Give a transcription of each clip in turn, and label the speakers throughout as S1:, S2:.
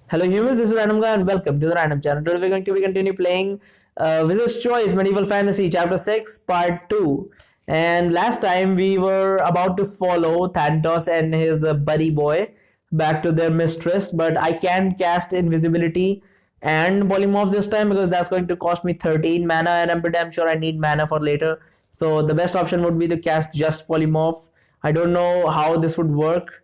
S1: Hello humans, this is Random Guy and welcome to the Random Channel. Today we're going to be continue playing Wizard's Choice Medieval Fantasy Chapter 6 Part 2. And last time we were about to follow Thanatos and his buddy boy back to their mistress, but I can't cast invisibility and polymorph this time because that's going to cost me 13 mana and I'm pretty damn sure I need mana for later. So the best option would be to cast just polymorph. I don't know how this would work.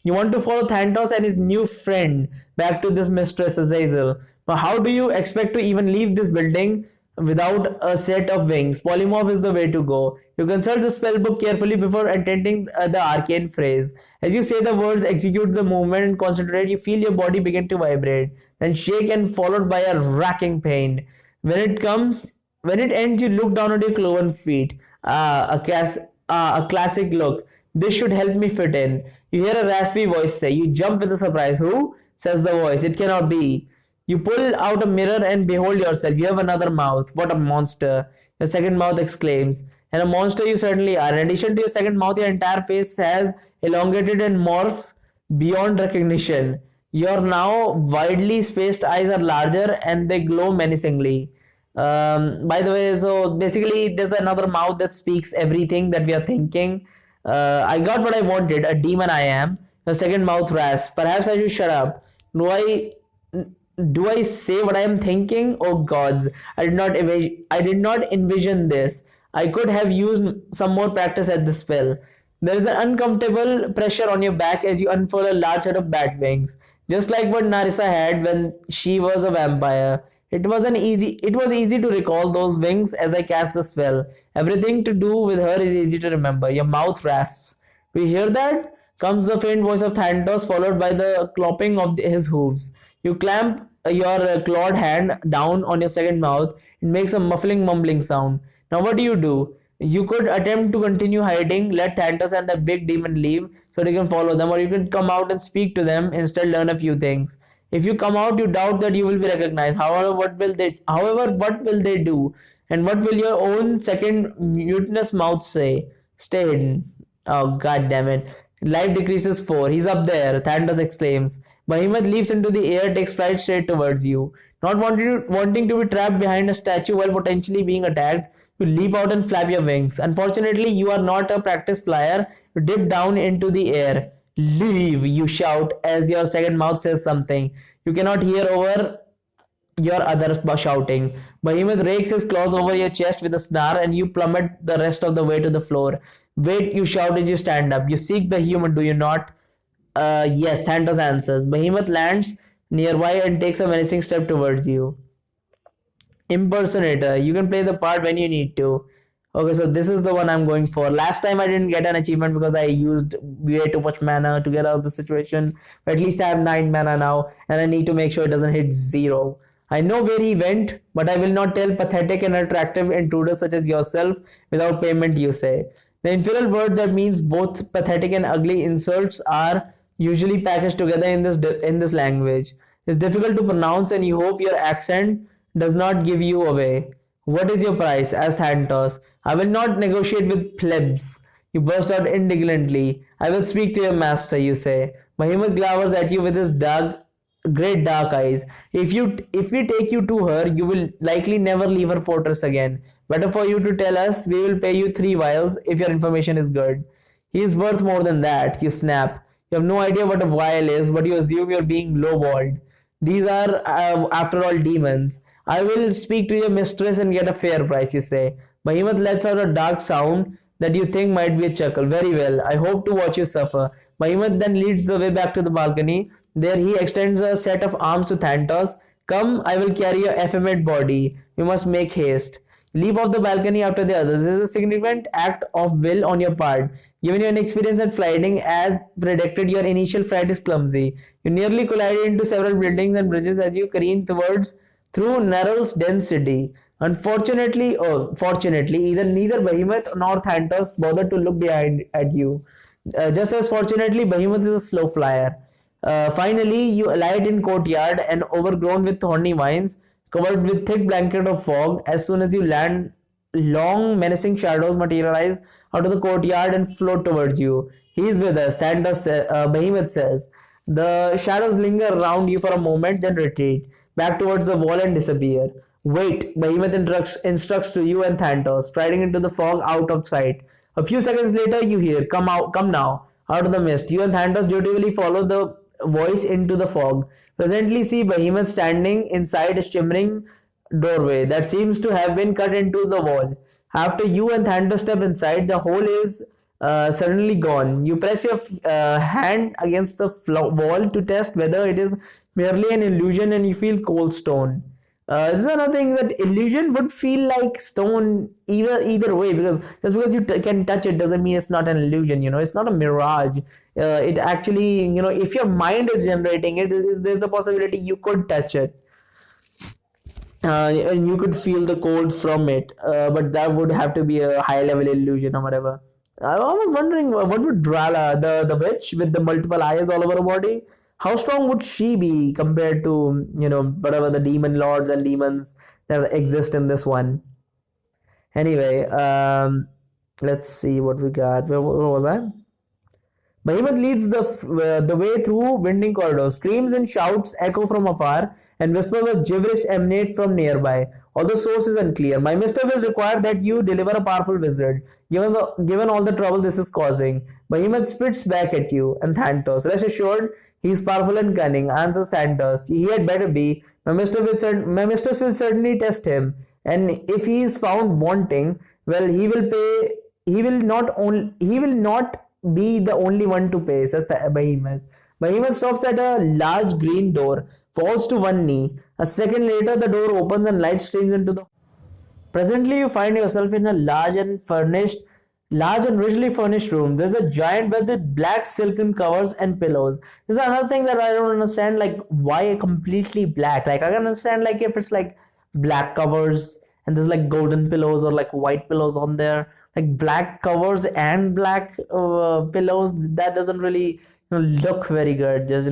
S1: You want to follow Thanatos and his new friend back to this mistress Azazel. Now, how do you expect to even leave this building without a set of wings? Polymorph is the way to go. You consult the spellbook carefully before attempting the arcane phrase. As you say the words, execute the movement and concentrate, you feel your body begin to vibrate, then shake and followed by a racking pain. When it ends, you look down at your cloven feet. A classic look. This should help me fit in. You hear a raspy voice say. You jump with a surprise. Who? Says the voice. It cannot be. You pull out a mirror and behold yourself. You have another mouth. What a monster. Your second mouth exclaims. And a monster you certainly are. In addition to your second mouth, your entire face has elongated and morph beyond recognition. Your now widely spaced eyes are larger and they glow menacingly. By the way, so basically there's another mouth that speaks everything that we are thinking. I got what I wanted, a demon I am. The second mouth rasp. Perhaps I should shut up. Do I say what I am thinking? Oh gods, I did not envision this. I could have used some more practice at this spell. There is an uncomfortable pressure on your back as you unfurl a large set of bat wings, just like what Narissa had when she was a vampire. It was easy to recall those wings as I cast the spell. Everything to do with her is easy to remember. Your mouth rasps. We hear that? Comes the faint voice of Thanatos, followed by the clopping of his hooves. You clamp your clawed hand down on your second mouth. It makes a muffling, mumbling sound. Now what do? You could attempt to continue hiding, let Thanatos and the big demon leave so they can follow them, or you can come out and speak to them, instead learn a few things. If you come out, you doubt that you will be recognized. What will they do? And what will your own second mutinous mouth say? Stay hidden. Oh, god damn it. Life decreases 4. He's up there, Thanatos exclaims. Behemoth leaps into the air, takes flight straight towards you. Not wanting to be trapped behind a statue while potentially being attacked, you leap out and flap your wings. Unfortunately, you are not a practiced flyer. You dip down into the air. Leave, you shout as your second mouth says something. You cannot hear over your other shouting. Behemoth rakes his claws over your chest with a snarl and you plummet the rest of the way to the floor. Wait, you shout as you stand up. You seek the human, do you not? Yes, Thanatos answers. Behemoth lands nearby and takes a menacing step towards you. Impersonator. You can play the part when you need to. Okay, so this is the one I'm going for. Last time I didn't get an achievement because I used way too much mana to get out of the situation. But at least I have 9 mana now and I need to make sure it doesn't hit 0. I know where he went, but I will not tell pathetic and attractive intruders such as yourself without payment, you say. The infernal word that means both pathetic and ugly insults are usually packaged together in this language. It's difficult to pronounce and you hope your accent does not give you away. What is your price? Asked Thanatos. I will not negotiate with plebs. You burst out indignantly. I will speak to your master, you say. Behemoth glowers at you with his great dark eyes. If we take you to her, you will likely never leave her fortress again. Better for you to tell us. We will pay you 3 vials if your information is good. He is worth more than that, you snap. You have no idea what a vial is, but you assume you're being lowballed. These are, after all, demons. I will speak to your mistress and get a fair price, you say. Behemoth lets out a dark sound that you think might be a chuckle. Very well, I hope to watch you suffer. Behemoth then leads the way back to the balcony. There he extends a set of arms to Thanatos. Come, I will carry your effeminate body. You must make haste. Leap off the balcony after the others. This is a significant act of will on your part. Given your inexperience at flying, as predicted, your initial flight is clumsy. You nearly collided into several buildings and bridges as you careen through Narrow's dense city. Fortunately, either neither Behemoth nor Thanatos bothered to look behind at you. Just as fortunately, Behemoth is a slow flyer. Finally, you alight in courtyard and overgrown with thorny vines, covered with thick blanket of fog. As soon as you land, long menacing shadows materialize out of the courtyard and float towards you. He is with us, Behemoth says. The shadows linger around you for a moment, then retreat back towards the wall and disappear. Wait, Behemoth instructs to you and Thantos, striding into the fog out of sight. A few seconds later, you hear, "Come out, come now," out of the mist. You and Thantos dutifully follow the voice into the fog. Presently, see Behemoth standing inside a shimmering doorway that seems to have been cut into the wall. After you and Thantos step inside, the hole is suddenly gone. You press your hand against the wall to test whether it is merely an illusion, and you feel cold stone. This is another thing, that illusion would feel like stone either way, because just because you can touch it doesn't mean it's not an illusion. It's not a mirage. It actually, if your mind is generating it, there's a possibility you could touch it. And you could feel the cold from it, but that would have to be a high level illusion or whatever. I was wondering, what would Drala, the witch with the multiple eyes all over her body, how strong would she be compared to, whatever the demon lords and demons that exist in this one? Anyway, let's see what we got. Where was I? Behemoth leads the way through winding corridors. Screams and shouts echo from afar, and whispers of gibberish emanate from nearby. Although source is unclear, my mister will require that you deliver a powerful wizard, given all the trouble this is causing. Behemoth spits back at you and Thantos. Rest assured, he is powerful and cunning, answers Thantos. He had better be. My mistress will certainly test him, and if he is found wanting, well, he will pay. He will not be the only one to pay, says the Behemoth. Behemoth stops at a large green door, falls to one knee. A second later, the door opens and light streams into the. Presently, you find yourself in a large and richly furnished room. There's a giant bed with black silken covers and pillows. This is another thing that I don't understand, like why completely black. Like I can understand like if it's like black covers and there's like golden pillows or like white pillows on there. Like black covers and black pillows, that doesn't really look very good. Just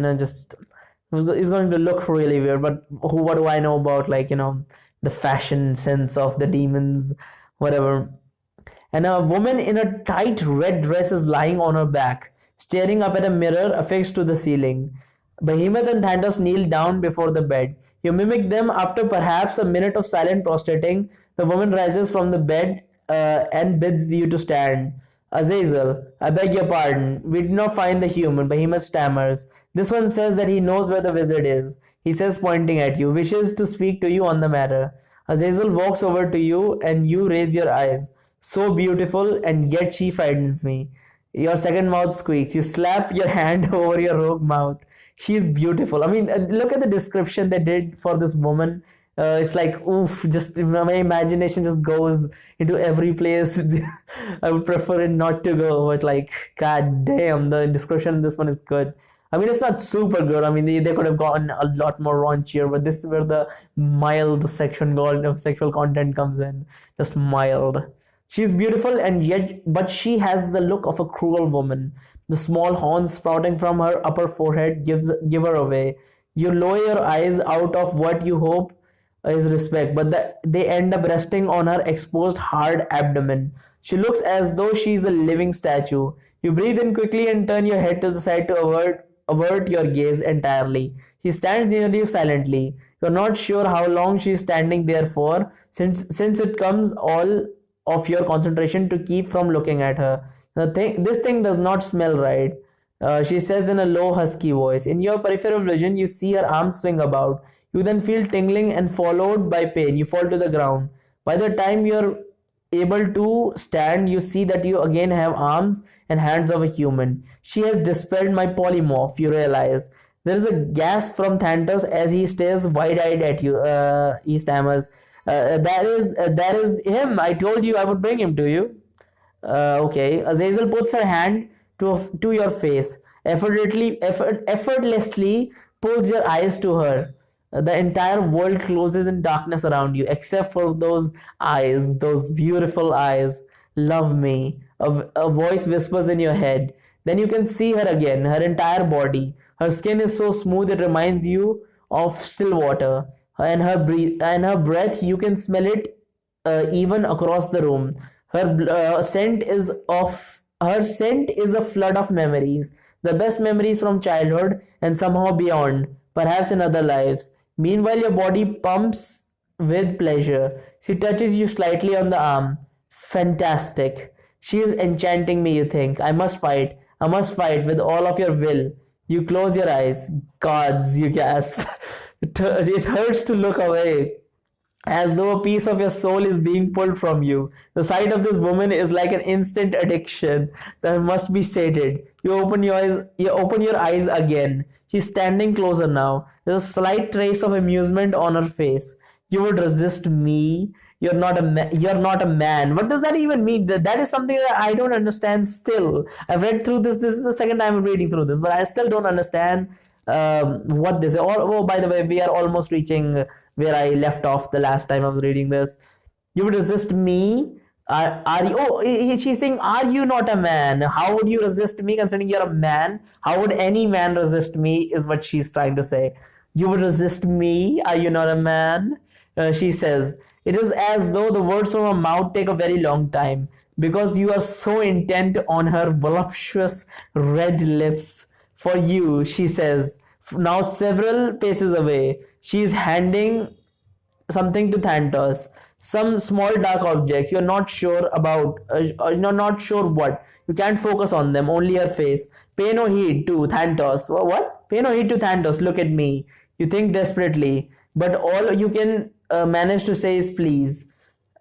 S1: it's going to look really weird. But what do I know about like the fashion sense of the demons, whatever. And a woman in a tight red dress is lying on her back, staring up at a mirror affixed to the ceiling. Behemoth and Thandos kneel down before the bed. You mimic them. After perhaps a minute of silent prostrating, the woman rises from the bed and bids you to stand. Azazel, I beg your pardon. We did not find the human. Behemoth stammers. This one says that he knows where the wizard is. He says, pointing at you, wishes to speak to you on the matter. Azazel walks over to you and you raise your eyes. So beautiful, and yet she frightens me. Your second mouth squeaks. You slap your hand over your rogue mouth. She is beautiful. I mean, look at the description they did for this woman. It's like, oof, just my imagination just goes into every place. I would prefer it not to go, but like, god damn, the description in this one is good. I mean, it's not super good. I mean, they could have gotten a lot more raunchier, but this is where the mild sexual content comes in. Just mild. She's beautiful, but she has the look of a cruel woman. The small horns sprouting from her upper forehead give her away. You lower your eyes out of what you hope is respect, but they end up resting on her exposed hard abdomen. She looks as though she's a living statue. You breathe in quickly and turn your head to the side to avert your gaze entirely. She stands near you silently. You're not sure how long she's standing there for, since it comes all of your concentration to keep from looking at her. This thing does not smell right, she says in a low, husky voice. In your peripheral vision, you see her arms swing about. You then feel tingling and followed by pain. You fall to the ground. By the time you're able to stand, you see that you again have arms and hands of a human. She has dispelled my polymorph, you realize. There is a gasp from Thantos as he stares wide-eyed at you. He stammers, that is him. I told you I would bring him to you. Okay. Azazel puts her hand to your face, effortlessly pulls your eyes to her. The entire world closes in darkness around you, except for those eyes, those beautiful eyes. Love me. A voice whispers in your head. Then you can see her again, her entire body. Her skin is so smooth it reminds you of still water. And her breath, you can smell it even across the room. Her scent is a flood of memories. the best memories from childhood and somehow beyond, perhaps in other lives. Meanwhile, your body pumps with pleasure. She touches you slightly on the arm. Fantastic. She is enchanting me, you think. I must fight. I must fight with all of your will. You close your eyes. Gods, you gasp. It hurts to look away, as though a piece of your soul is being pulled from you. The sight of this woman is like an instant addiction that must be sated. You open your eyes again. She's standing closer now. There's a slight trace of amusement on her face. You would resist me. You're not a man. What does that even mean? That is something that I don't understand still. I've read through this. This is the second time I'm reading through this, but I still don't understand what this is. Oh, by the way, we are almost reaching where I left off the last time I was reading this. You would resist me? Are you? Oh, she's saying, are you not a man? How would you resist me considering you're a man? How would any man resist me? Is what she's trying to say. You would resist me? Are you not a man? She says. It is as though the words from her mouth take a very long time because you are so intent on her voluptuous red lips. For you, she says, now several paces away, she is handing something to Thantos. Some small dark objects you're not sure about, you're not sure what. You can't focus on them, only her face. Pay no heed to Thantos. What? Pay no heed to Thantos. Look at me. You think desperately, but all you can manage to say is please.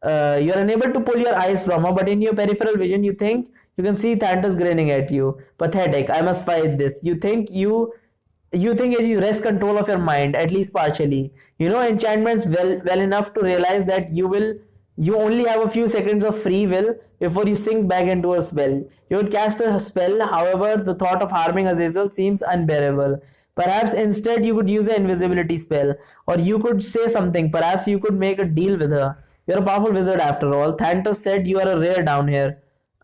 S1: You're unable to pull your eyes from her, but in your peripheral vision, you think you can see Thantos grinning at you. Pathetic. I must fight this. You think as you wrest control of your mind, at least partially. You know enchantments well enough to realize that you only have a few seconds of free will before you sink back into a spell. You would cast a spell, however, the thought of harming Azazel seems unbearable. Perhaps instead you could use an invisibility spell, or you could say something. Perhaps you could make a deal with her. You're a powerful wizard after all. Thantos said you are a rare down here.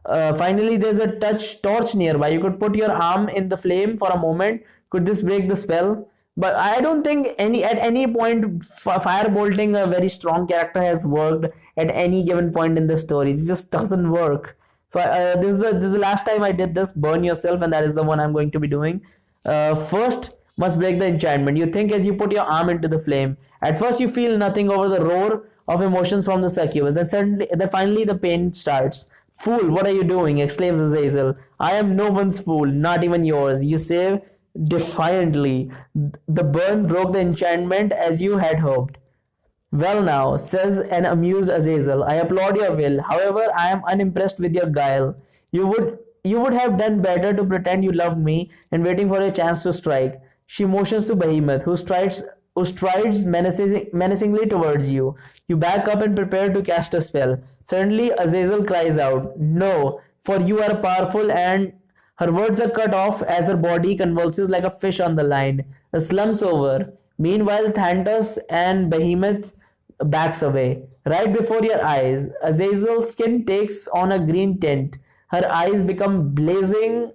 S1: Finally, there's a torch nearby. You could put your arm in the flame for a moment. Could this break the spell? But I don't think at any point firebolting a very strong character has worked at any given point in the story. It just doesn't work. So this is the last time I did this. Burn yourself, and that is the one I'm going to be doing. First, must break the enchantment. You think as you put your arm into the flame. At first, you feel nothing over the roar of emotions from the succubus. Then finally, the pain starts. Fool, what are you doing? Exclaims Azazel. I am no one's fool, not even yours. You say defiantly. The burn broke the enchantment as you had hoped. Well now, says an amused Azazel, I applaud your will. However, I am unimpressed with your guile. You would have done better to pretend you loved me and waiting for a chance to strike. She motions to Behemoth, who strides menacingly towards you. You back up and prepare to cast a spell. Suddenly, Azazel cries out, no, for you are powerful, and her words are cut off as her body convulses like a fish on the line. The slumps over. Meanwhile, Thantos and Behemoth backs away. Right before your eyes, Azazel's skin takes on a green tint. Her eyes become blazing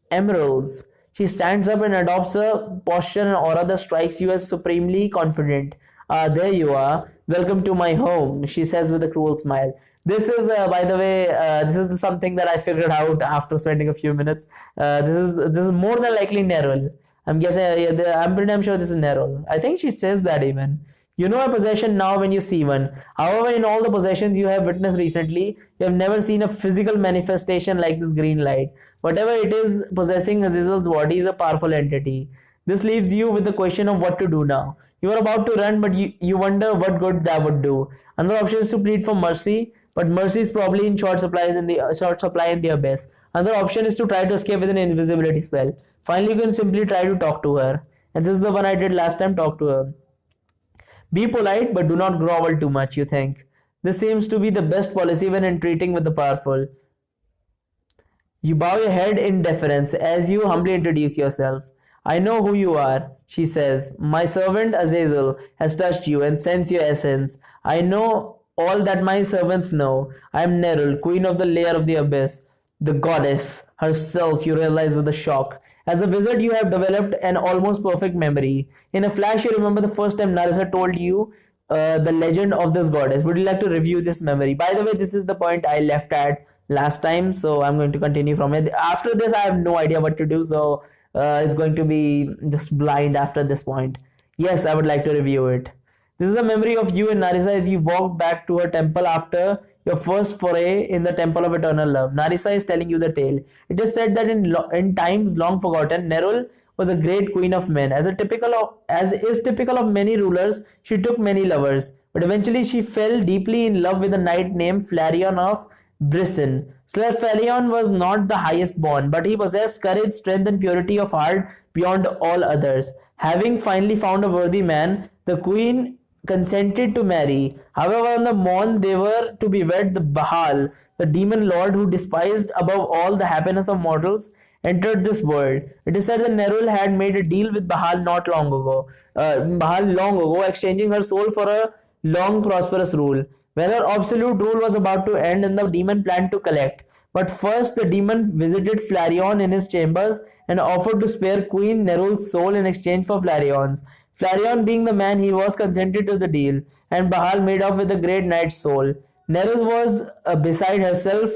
S1: emeralds. She stands up and adopts a posture and aura that strikes you as supremely confident. Ah, there you are. Welcome to my home, she says with a cruel smile. This is, by the way, this is something that I figured out after spending a few minutes. This is more than likely Nerul. I'm guessing, I'm pretty damn sure this is Nerul. I think she says that even. You know a possession now when you see one. However, in all the possessions you have witnessed recently, you have never seen a physical manifestation like this green light. Whatever it is possessing Azazel's body is a powerful entity. This leaves you with the question of what to do now. You are about to run, but you wonder what good that would do. Another option is to plead for mercy, but mercy is probably in short supply in the abyss. Another option is to try to escape with an invisibility spell. Finally, you can simply try to talk to her. And this is the one I did last time, talk to her. Be polite, but do not grovel too much, you think. This seems to be the best policy when entreating with the powerful. You bow your head in deference as you humbly introduce yourself. I know who you are, she says. My servant Azazel has touched you and sensed your essence. I know all that my servants know. I am Nerul, queen of the lair of the abyss. The goddess herself, you realize with a shock. As a wizard, you have developed an almost perfect memory. In a flash, you remember the first time Narissa told you the legend of this goddess. Would you like to review this memory? By the way, this is the point I left at last time, so I'm going to continue from it. After this, I have no idea what to do, so it's going to be just blind after this point. Yes, I would like to review it. This is a memory of you and Narisa as you walked back to her temple after your first foray in the temple of eternal love. Narisa is telling you the tale. It is said that in times long forgotten, Nerul was a great queen of men. As is typical of many rulers, she took many lovers, but eventually she fell deeply in love with a knight named Flareon of Brisson. Sir Flareon was not the highest born, but he possessed courage, strength, and purity of heart beyond all others. Having finally found a worthy man, the queen consented to marry. However, on the morn they were to be wed, the Baal, the demon lord who despised above all the happiness of mortals, entered this world. It is said that Nerul had made a deal with Baal not long ago. Exchanging her soul for a long prosperous rule. When her absolute rule was about to end and the demon planned to collect. But first the demon visited Flareon in his chambers and offered to spare Queen Nerul's soul in exchange for Flareon's. Flareon, being the man he was, consented to the deal, and Bahal made off with the great knight's soul. Nerul was beside herself.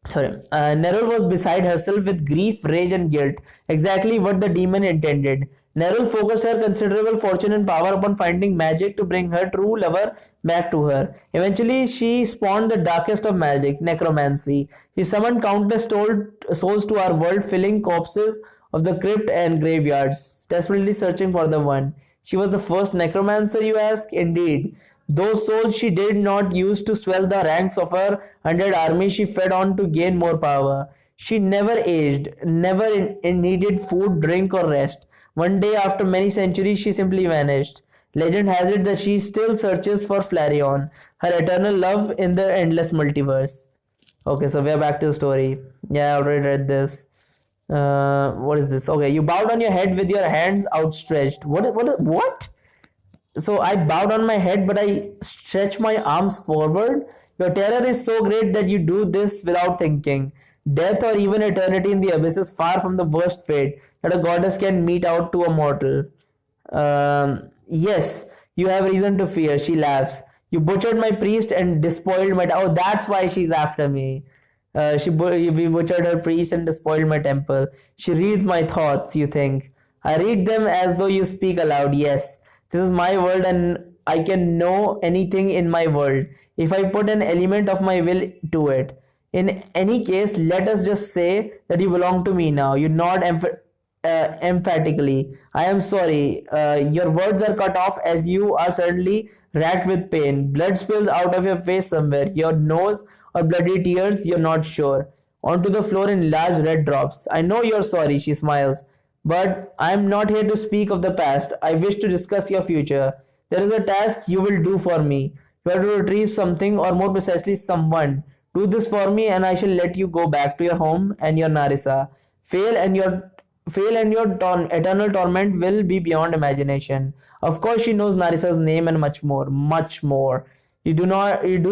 S1: Nerul was beside herself with grief, rage, and guilt, exactly what the demon intended. Nerul focused her considerable fortune and power upon finding magic to bring her true lover back to her. Eventually, she spawned the darkest of magic, necromancy. She summoned countless souls to our world, filling corpses of the crypt and graveyards, desperately searching for the one. She was the first necromancer, you ask? Indeed. Those souls she did not use to swell the ranks of her undead army, she fed on to gain more power. She never aged, never needed food, drink, or rest. One day, after many centuries, she simply vanished. Legend has it that she still searches for Flareon, her eternal love in the endless multiverse. Okay, so we're back to the story. Yeah, I already read this. What is this? Okay, you bowed on your head with your hands outstretched. What? So I bowed on my head, but I stretch my arms forward. Your terror is so great that you do this without thinking. Death or even eternity in the abyss is far from the worst fate that a goddess can mete out to a mortal. Yes, you have reason to fear, she laughs. You butchered my priest and despoiled my... Oh, that's why she's after me. We butchered her priest and despoiled my temple. She reads my thoughts, you think. I read them as though you speak aloud. Yes, this is my world and I can know anything in my world if I put an element of my will to it. In any case, let us just say that you belong to me now. You nod emphatically. I am sorry. Your words are cut off as you are certainly racked with pain. Blood spills out of your face somewhere. Your nose or bloody tears, you're not sure. Onto the floor in large red drops. I know you're sorry, she smiles. But I am not here to speak of the past. I wish to discuss your future. There is a task you will do for me. You have to retrieve something, or more precisely, someone. Do this for me, and I shall let you go back to your home and your Narisa. Fail, and your eternal torment will be beyond imagination. Of course, she knows Narisa's name and much more, much more. You do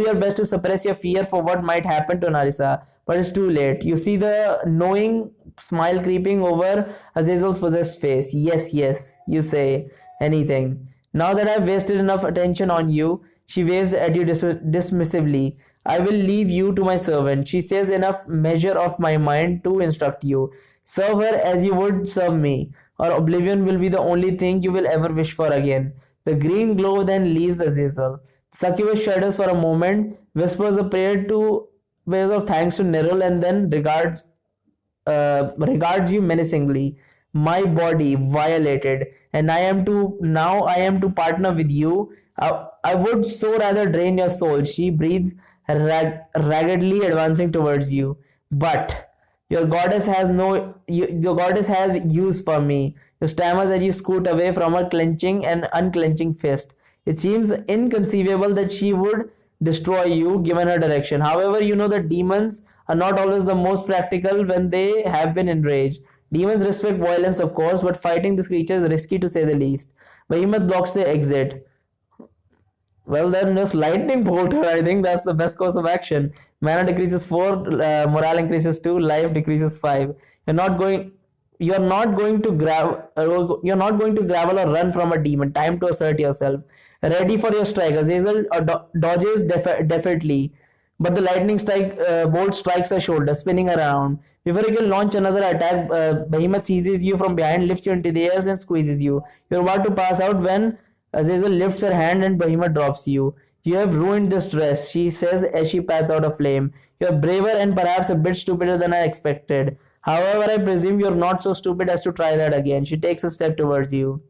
S1: your best to suppress your fear for what might happen to Narisa, but it's too late. You see the knowing smile creeping over Azazel's possessed face. Yes, yes, you say anything. Now that I've wasted enough attention on you, she waves at you dismissively. I will leave you to my servant. She says enough measure of my mind to instruct you. Serve her as you would serve me, or oblivion will be the only thing you will ever wish for again. The green glow then leaves Azazel. Succubus shudders for a moment, whispers a prayers of thanks to Nerul, and then regards you menacingly. My body violated, and I am to partner with you. I would so rather drain your soul. She breathes raggedly, advancing towards you. But your goddess has use for me. You stammers as you scoot away from her clenching and unclenching fist. It seems inconceivable that she would destroy you given her direction. However, you know that demons are not always the most practical when they have been enraged. Demons respect violence, of course, but fighting this creature is risky to say the least. Behemoth blocks the exit. Well, then just lightning bolt her. I think that's the best course of action. Mana decreases 4, morale increases 2, life decreases 5. You're not going... You're not going to gravel or run from a demon. Time to assert yourself. Ready for your strike. Azazel dodges definitely, but the lightning strike bolt strikes her shoulder, spinning her around. Before you can launch another attack, Behemoth seizes you from behind, lifts you into the air, and squeezes you. You're about to pass out when Azazel lifts her hand and Behemoth drops you. You have ruined this dress, she says as she pats out a flame. You're braver and perhaps a bit stupider than I expected. However, I presume you're not so stupid as to try that again. She takes a step towards you.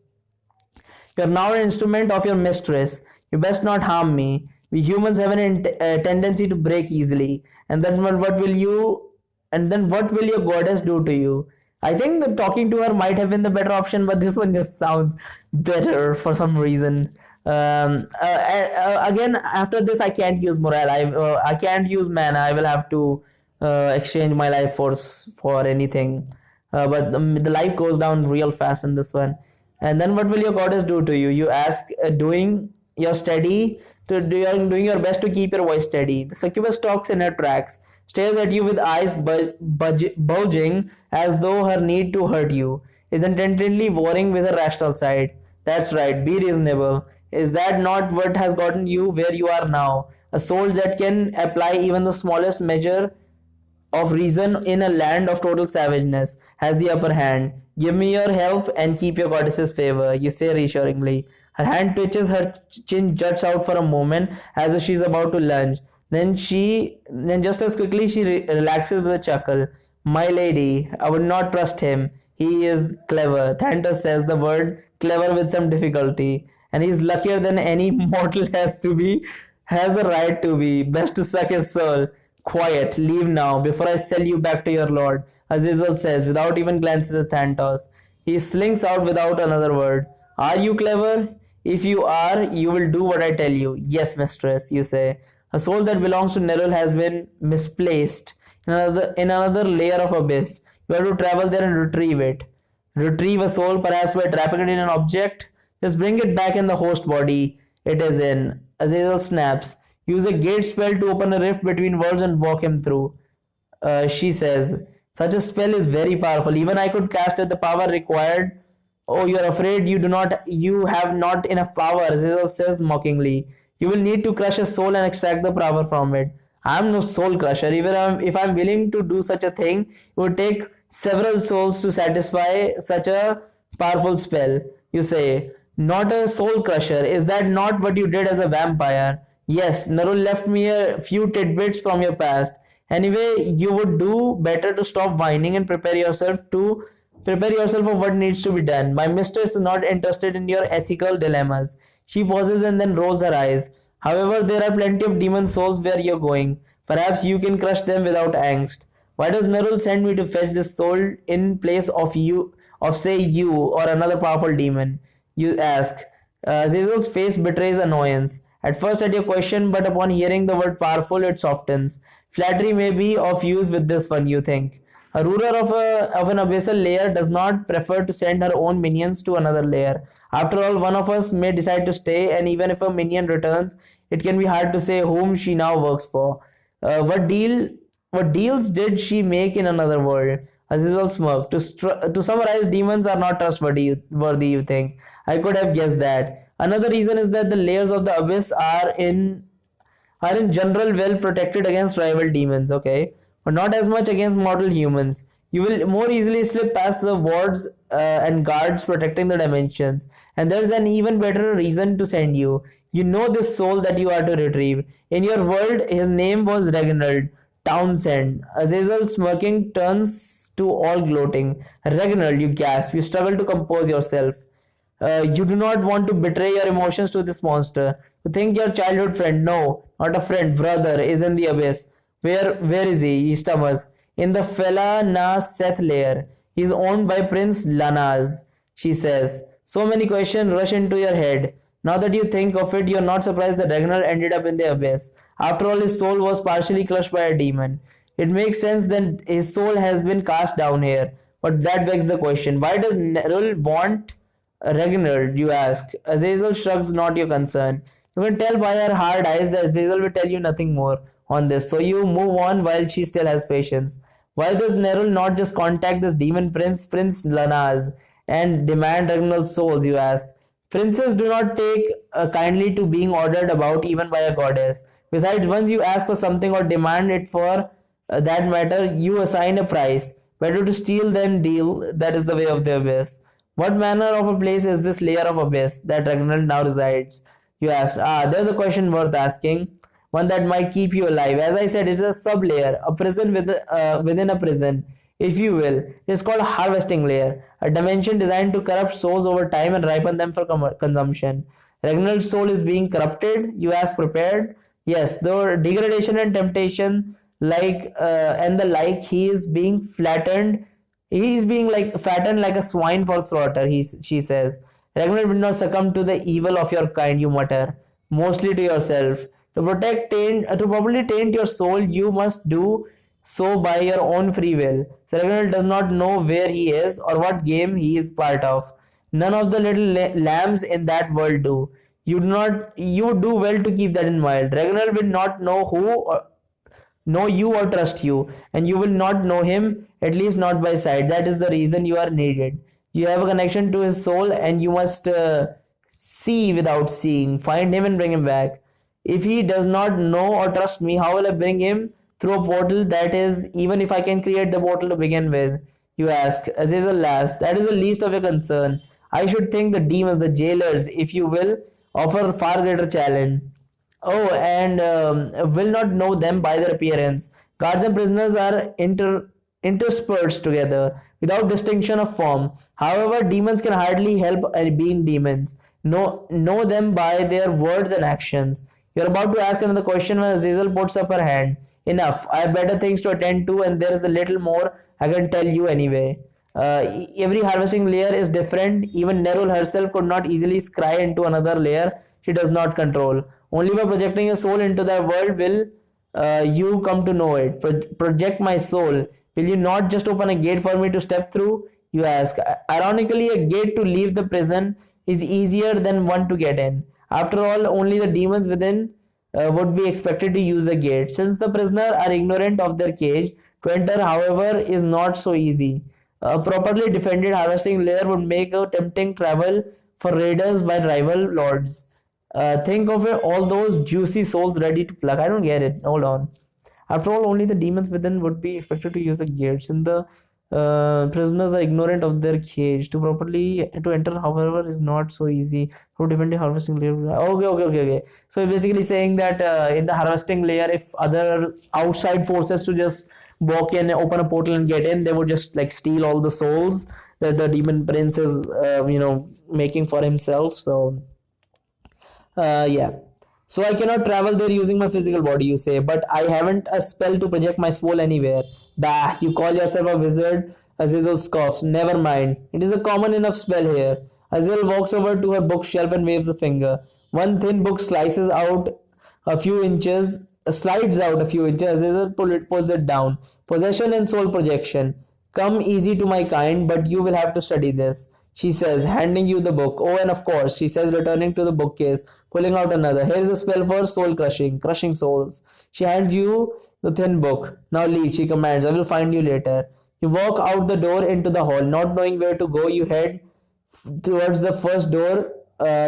S1: You're now an instrument of your mistress. You best not harm me. We humans have a tendency to break easily. And then what will you? And then what will your goddess do to you? I think that talking to her might have been the better option, but this one just sounds better for some reason. Again, after this, I can't use morale. I can't use mana. I will have to exchange my life force for anything. But the life goes down real fast in this one. And then what will your goddess do to you? You ask, doing your steady to doing your best to keep your voice steady. The succubus stalks in her tracks, stares at you with eyes bulging as though her need to hurt you is intently warring with her rational side. That's right, be reasonable. Is that not what has gotten you where you are now? A soul that can apply even the smallest measure of reason in a land of total savageness has the upper hand. Give me your help and keep your goddess's favor, you say reassuringly. Her hand twitches, her chin juts out for a moment as if she's about to lunge. Then just as quickly she relaxes with a chuckle. My lady, I would not trust him. He is clever. Thanatos says the word clever with some difficulty. And he's luckier than any mortal has a right to be. Best to suck his soul. Quiet, leave now, before I sell you back to your lord, Azazel says, without even glances at Thanatos. He slinks out without another word. Are you clever? If you are, you will do what I tell you. Yes, mistress, you say. A soul that belongs to Nerul has been misplaced in another layer of abyss. You have to travel there and retrieve it. Retrieve a soul, perhaps by trapping it in an object? Just bring it back in the host body it is in. Azazel snaps. Use a gate spell to open a rift between worlds and walk him through. She says, such a spell is very powerful. Even I could cast it. The power required. Oh, you're afraid you have not enough power, Azazel says mockingly. You will need to crush a soul and extract the power from it. I'm no soul crusher. Even if I'm willing to do such a thing, it would take several souls to satisfy such a powerful spell. You say, not a soul crusher. Is that not what you did as a vampire? Yes, Narul left me a few tidbits from your past. Anyway, you would do better to stop whining and prepare yourself for what needs to be done. My mistress is not interested in your ethical dilemmas. She pauses and then rolls her eyes. However, there are plenty of demon souls where you're going. Perhaps you can crush them without angst. Why does Narul send me to fetch this soul in place of you or another powerful demon? You ask. Zazel's face betrays annoyance. At first at your question, but upon hearing the word powerful, it softens. Flattery may be of use with this one, you think. A ruler of an abyssal layer does not prefer to send her own minions to another layer. After all, one of us may decide to stay, and even if a minion returns, it can be hard to say whom she now works for. What deals did she make in another world? Azazel smirked. To summarize, demons are not trustworthy, you think. I could have guessed that. Another reason is that the layers of the abyss are in general well protected against rival demons, okay? But not as much against mortal humans. You will more easily slip past the wards and guards protecting the dimensions. And there's an even better reason to send you. You know this soul that you are to retrieve. In your world, his name was Reginald Townsend. Azazel smirking turns to all gloating. Reginald, you gasp. You struggle to compose yourself. You do not want to betray your emotions to this monster. To think your childhood friend, no, not a friend, brother, is in the abyss. Where is he? He stammers. In the Fela Na Seth lair. He is owned by Prince Lanaz, she says. So many questions rush into your head. Now that you think of it, you're not surprised that Ragnar ended up in the abyss. After all, his soul was partially crushed by a demon. It makes sense that his soul has been cast down here. But that begs the question, why does Nerul want Ragnar, you ask? Azazel shrugs, not your concern. You can tell by her hard eyes that Azazel will tell you nothing more on this, so you move on while she still has patience. Why does Nerul not just contact this demon prince, Prince Lanaz, and demand Ragnar's souls, you ask? Princes do not take kindly to being ordered about even by a goddess. Besides, once you ask for something or demand it for that matter, you assign a price. Better to steal than deal. That is the way of the abyss. What manner of a place is this layer of abyss that Ragnar now resides? You asked. There's a question worth asking. One that might keep you alive. As I said, it is a sub-layer, a prison within a prison, if you will. It is called a harvesting layer, a dimension designed to corrupt souls over time and ripen them for consumption. Ragnar's soul is being corrupted. You ask, prepared? Yes, though degradation and temptation, and the like, he is being flattened. He is being like fattened like a swine for slaughter. She says. Ragnar will not succumb to the evil of your kind. You mutter, mostly to yourself. To properly taint your soul, you must do so by your own free will. So Ragnar does not know where he is or what game he is part of. None of the little lambs in that world do. You do not. You do well to keep that in mind. Ragnar will not know you or trust you, and you will not know him, at least not by sight. That is the reason you are needed. You have a connection to his soul, and you must see without seeing. Find him and bring him back. If he does not know or trust me, how will I bring him through a portal? That is, even if I can create the portal to begin with. You ask. Azazel laughs. That is the least of your concern. I should think the demons, the jailers, if you will, offer far greater challenge. Oh, and will not know them by their appearance. Guards and prisoners are interspersed together without distinction of form. However, demons can hardly help being demons. Know them by their words and actions. You're about to ask another question when Azazel puts up her hand. Enough. I have better things to attend to, and there is a little more I can tell you anyway. Every harvesting layer is different. Even Nerul herself could not easily scry into another layer she does not control. Only by projecting your soul into that world will you come to know it. Project my soul. Will you not just open a gate for me to step through? You ask. Ironically, a gate to leave the prison is easier than one to get in. After all, only the demons within would be expected to use a gate. Since the prisoners are ignorant of their cage, to enter, however, is not so easy. A properly defended harvesting layer would make a tempting travel for raiders by rival lords. Think of it, all those juicy souls ready to pluck. I don't get it. Hold on. After all, only the demons within would be expected to use the gates, and the prisoners are ignorant of their cage. To enter, however, is not so easy. For defending harvesting layer. Okay. So basically saying that in the harvesting layer, if other outside forces to just walk in, open a portal and get in, they would just like steal all the souls that the demon prince is, making for himself. So. Yeah. So I cannot travel there using my physical body, you say, but I haven't a spell to project my soul anywhere. Bah, you call yourself a wizard? Azazel scoffs. Never mind. It is a common enough spell here. Azazel walks over to her bookshelf and waves a finger. One thin book slides out a few inches. Azazel pulls it down. Possession and soul projection. Come easy to my kind, but you will have to study this, she says, handing you the book. Oh, and of course, she says, returning to the bookcase, pulling out another. Here is a spell for soul crushing souls. She hands you the thin book. Now leave, she commands. I will find you later. You walk out the door into the hall. Not knowing where to go, you head towards the first door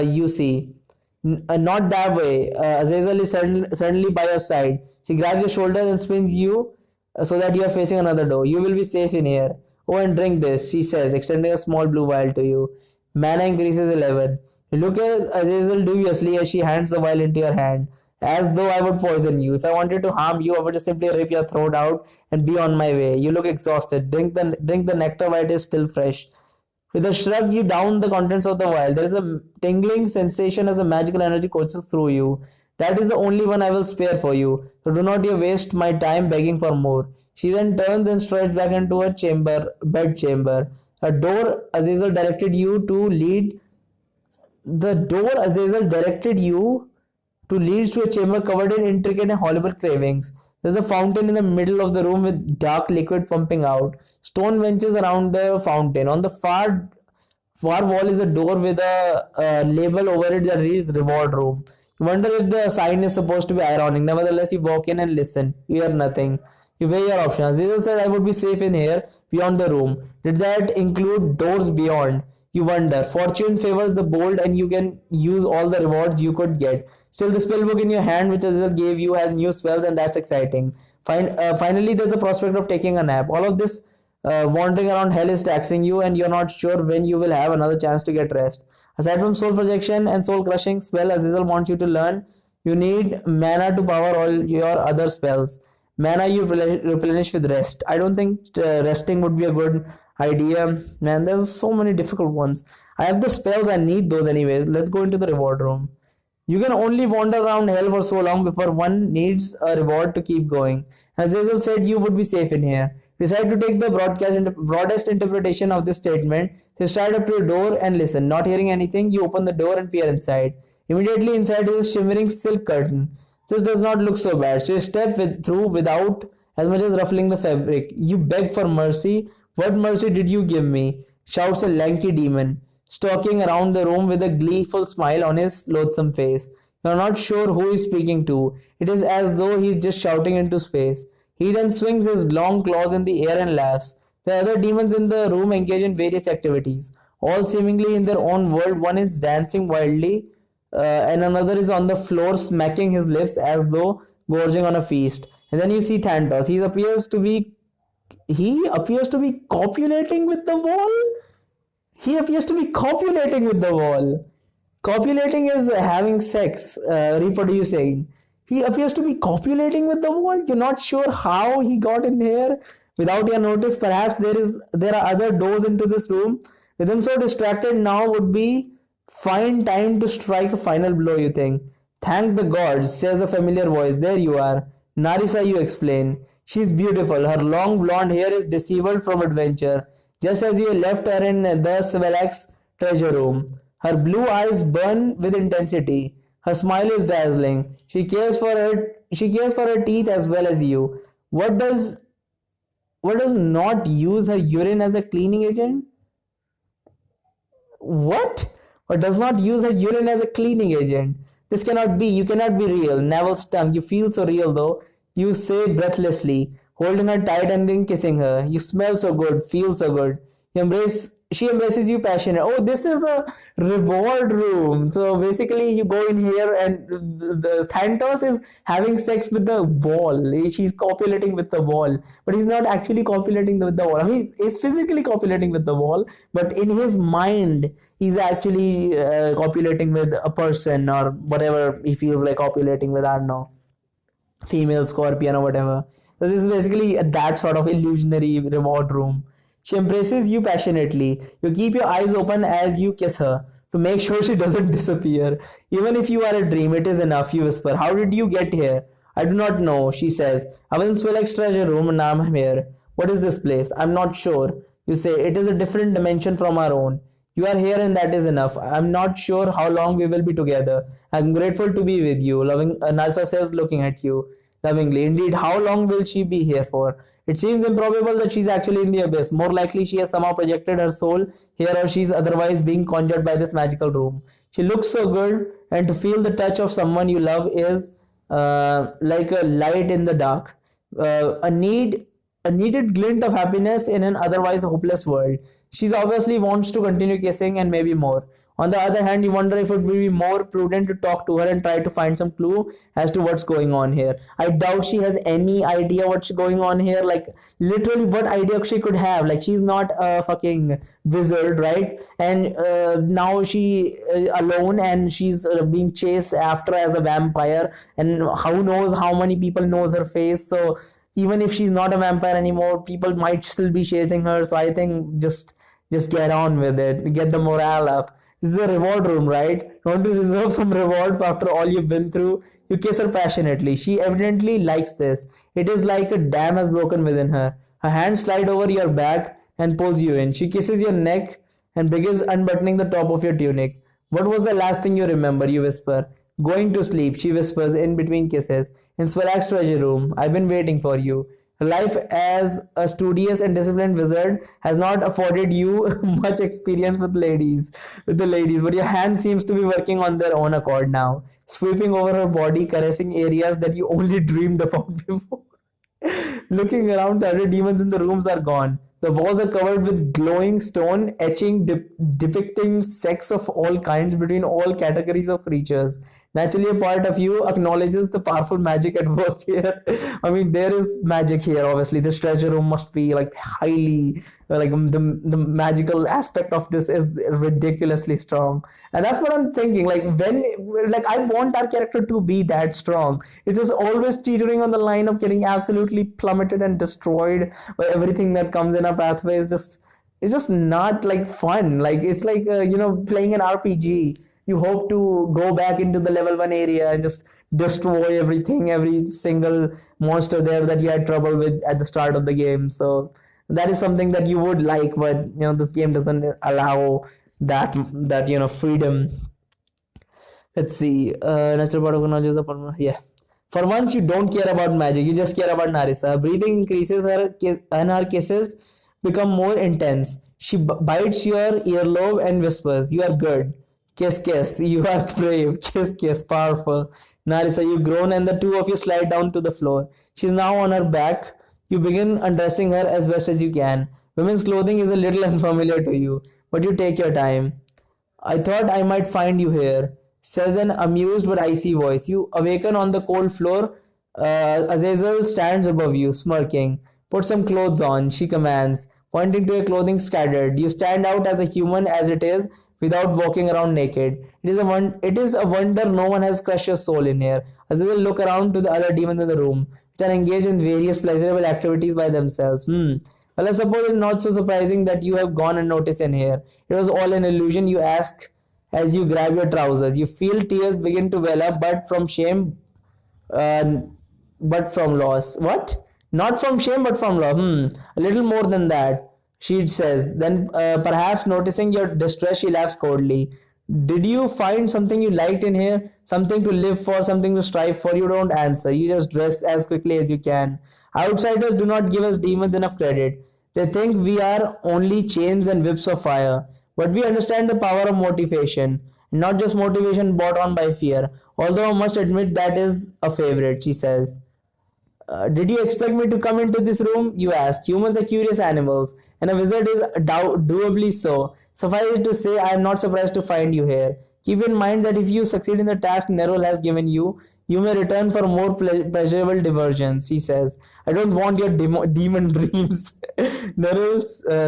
S1: you see. Not that way. Azazel is suddenly by your side. She grabs your shoulders and spins you so that you are facing another door. You will be safe in here. Oh, and drink this, she says, extending a small blue vial to you. Mana increases 11. You look at Azazel dubiously as she hands the vial into your hand. As though I would poison you. If I wanted to harm you, I would just simply rip your throat out and be on my way. You look exhausted. Drink the nectar while it is still fresh. With a shrug, you down the contents of the vial. There is a tingling sensation as the magical energy courses through you. That is the only one I will spare for you. So do not waste my time begging for more. She then turns and strides back into her bed chamber. A door Azazel directed you to lead. The door Azazel directed you to leads to a chamber covered in intricate and horrible carvings. There's a fountain in the middle of the room with dark liquid pumping out. Stone benches around the fountain. On the far wall is a door with a label over it that reads reward room. You wonder if the sign is supposed to be ironic. Nevertheless, you walk in and listen. You hear nothing. You weigh your options. Azazel said, I would be safe in here, beyond the room. Did that include doors beyond? You wonder. Fortune favors the bold and you can use all the rewards you could get. Still, the spellbook in your hand, which Azazel gave you, has new spells and that's exciting. Finally, there's the prospect of taking a nap. All of this wandering around hell is taxing you and you're not sure when you will have another chance to get rest. Aside from soul projection and soul crushing spell Azazel wants you to learn, you need mana to power all your other spells. Mana you replenish with rest. I don't think resting would be a good idea. Man, there's so many difficult ones. I have the spells, I need those anyways. Let's go into the reward room. You can only wander around hell for so long before one needs a reward to keep going. As Azazel said, you would be safe in here. Decide to take the broadest interpretation of this statement. So stride up to your door and listen. Not hearing anything, you open the door and peer inside. Immediately inside is a shimmering silk curtain. This does not look so bad. So you step through without as much as ruffling the fabric. You beg for mercy. What mercy did you give me? Shouts a lanky demon, stalking around the room with a gleeful smile on his loathsome face. You are not sure who he is speaking to. It is as though he is just shouting into space. He then swings his long claws in the air and laughs. The other demons in the room engage in various activities, all seemingly in their own world. One is dancing wildly, and another is on the floor smacking his lips as though gorging on a feast. And then you see Thantos. He appears to be copulating with the wall. He appears to be copulating with the wall. Copulating is having sex, reproducing. He appears to be copulating with the wall. You're not sure how he got in here without your notice. Perhaps there are other doors into this room. With him so distracted now would be fine time to strike a final blow, you think. Thank the gods, says a familiar voice. There you are. Narisa, you explain. She's beautiful. Her long blonde hair is disheveled from adventure, just as you left her in the Svelak's treasure room. Her blue eyes burn with intensity. Her smile is dazzling. She cares for her teeth as well as you. What does not use her urine as a cleaning agent? What? What does not use her urine as a cleaning agent? This cannot be. You cannot be real. Neville stung. You feel so real though. You say breathlessly, holding her tight and then kissing her. You smell so good, feel so good. She embraces you passionately. Oh, this is a reward room. So basically you go in here and the Thantos is having sex with the wall. She's copulating with the wall. But he's not actually copulating with the wall. I mean, he's physically copulating with the wall. But in his mind, he's actually copulating with a person or whatever he feels like copulating with, I don't know, female scorpion or whatever. So this is basically that sort of illusionary reward room. She embraces you passionately. You keep your eyes open as you kiss her to make sure she doesn't disappear. Even if you are a dream, it is enough, you whisper. How did you get here? I do not know, she says. I was in Swilek's treasure room and now I'm here. What is this place? I'm not sure. You say, it is a different dimension from our own. You are here and that is enough. I'm not sure how long we will be together. I'm grateful to be with you. Nalsa says, looking at you lovingly. Indeed, how long will she be here for? It seems improbable that she's actually in the abyss. More likely she has somehow projected her soul here or she's otherwise being conjured by this magical room. She looks so good and to feel the touch of someone you love is like a light in the dark. A needed glint of happiness in an otherwise hopeless world. She obviously wants to continue kissing and maybe more. On the other hand, you wonder if it would be more prudent to talk to her and try to find some clue as to what's going on here. I doubt she has any idea what's going on here. Like, literally, what idea she could have? Like, she's not a fucking wizard, right? And now she is alone and she's being chased after as a vampire. And who knows how many people knows her face. So, even if she's not a vampire anymore, people might still be chasing her. So, I think just get on with it. Get the morale up. This is a reward room, right? Want to reserve some reward after all you've been through? You kiss her passionately. She evidently likes this. It is like a dam has broken within her. Her hands slide over your back and pulls you in. She kisses your neck and begins unbuttoning the top of your tunic. What was the last thing you remember? You whisper. Going to sleep, she whispers in between kisses. In Svelak's treasure room. I've been waiting for you. Life as a studious and disciplined wizard has not afforded you much experience with the ladies, but your hand seems to be working on their own accord now, sweeping over her body, caressing areas that you only dreamed about before. Looking around, the other demons in the rooms are gone. The walls are covered with glowing stone etching depicting sex of all kinds between all categories of creatures. Naturally, a part of you acknowledges the powerful magic at work here. I mean, there is magic here. Obviously, this treasure room must be like highly like the magical aspect of this is ridiculously strong, and that's what I'm thinking. Like when like I want our character to be that strong. It's just always teetering on the line of getting absolutely plummeted and destroyed by everything that comes in our pathway. Is just it's just not like fun. Like it's like playing an RPG. You hope to go back into the level 1 area and just destroy everything, every single monster there that you had trouble with at the start of the game. So that is something that you would like, but this game doesn't allow that freedom. Let's see. Natural part of knowledge is yeah. For once, you don't care about magic. You just care about Narissa. Breathing increases and her kisses become more intense. She bites your earlobe and whispers, "You are good. Kiss, kiss. You are brave. Kiss, kiss. Powerful." Narissa, you groan and the two of you slide down to the floor. She's now on her back. You begin undressing her as best as you can. Women's clothing is a little unfamiliar to you, but you take your time. "I thought I might find you here," says an amused but icy voice. You awaken on the cold floor. Azazel stands above you, smirking. "Put some clothes on," she commands, pointing to your clothing scattered. You stand out as a human as it is, without walking around naked. It is a wonder no one has crushed your soul in here. Azazel look around to the other demons in the room, which are engaged in various pleasurable activities by themselves. Well, I suppose it's not so surprising that you have gone unnoticed in here. It was all an illusion, you ask as you grab your trousers. You feel tears begin to well up, but from shame, uh, but from loss. What? Not from shame, but from loss. A little more than that, she says. Then, perhaps noticing your distress, she laughs coldly. "Did you find something you liked in here? Something to live for, something to strive for?" You don't answer. You just dress as quickly as you can. Outsiders do not give us demons enough credit. They think we are only chains and whips of fire. But we understand the power of motivation. Not just motivation brought on by fear. Although I must admit that is a favorite, she says. "Did you expect me to come into this room?" You ask. Humans are curious animals, and a wizard is doably so. Suffice it to say, I am not surprised to find you here. Keep in mind that if you succeed in the task Nerul has given you, you may return for more pleasurable diversions, she says. "I don't want your demon dreams." Nerul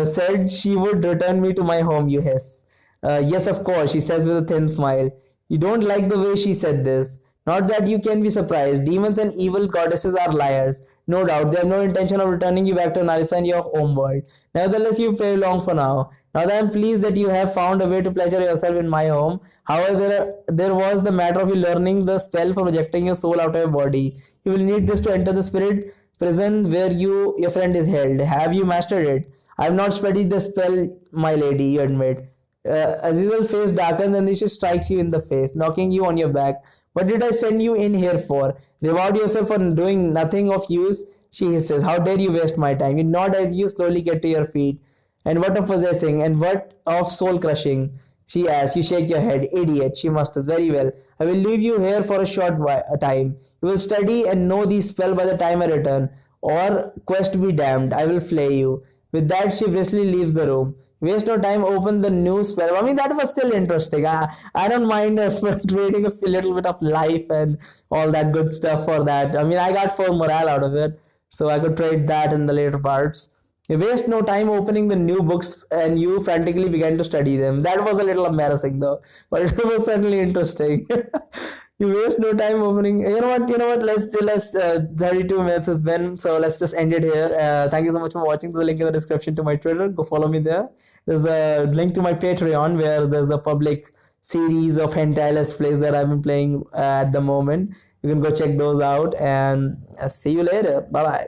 S1: said she would return me to my home, you hiss. Yes, of course, she says with a thin smile. You don't like the way she said this. Not that you can be surprised. Demons and evil goddesses are liars. No doubt, they have no intention of returning you back to Narissa and your home world. Nevertheless, you play along for now. Now that I am pleased that you have found a way to pleasure yourself in my home, however, there was the matter of you learning the spell for projecting your soul out of your body. You will need this to enter the spirit prison where your friend is held. Have you mastered it? I have not studied the spell, my lady, you admit. Azazel's face darkens and then she strikes you in the face, knocking you on your back. What did I send you in here for? Reward yourself for doing nothing of use? She hisses. How dare you waste my time? You nod as you slowly get to your feet. And what of possessing? And what of soul crushing? She asks. You shake your head. Idiot, she musters. Very well. I will leave you here for a short time. You will study and know the spell by the time I return. Or, quest be damned, I will flay you. With that, she briskly leaves the room. Waste no time, open the new spell. I mean, that was still interesting. I don't mind trading a little bit of life and all that good stuff for that. I mean, I got 4 morale out of it, so I could trade that in the later parts. You waste no time opening the new books and you frantically began to study them. That was a little embarrassing though, but it was certainly interesting. You waste no time opening. You know what, let's 32 minutes has been, so let's just end it here. Thank you so much for watching. There's a link in the description to my Twitter. Go follow me there. There's a link to my Patreon where there's a public series of hentai let's plays that I've been playing at the moment. You can go check those out, and see you later. Bye bye.